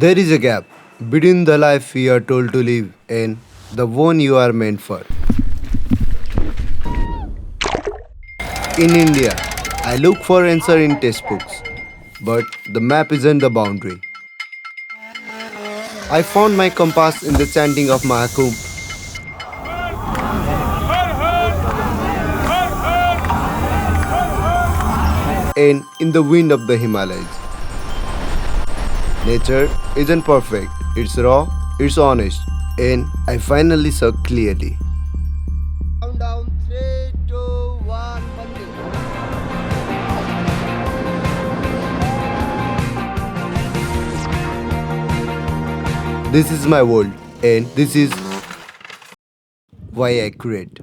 There is a gap between the life we are told to live and the one you are meant for. In India, I look for answer in textbooks, but the map isn't the boundary. I found my compass in the chanting of Mahakumbh and in the wind of the Himalayas. Nature isn't perfect, it's raw, it's honest, and I finally saw clearly. Countdown 3, 2, 1, begin. This is my world, and this is why I create.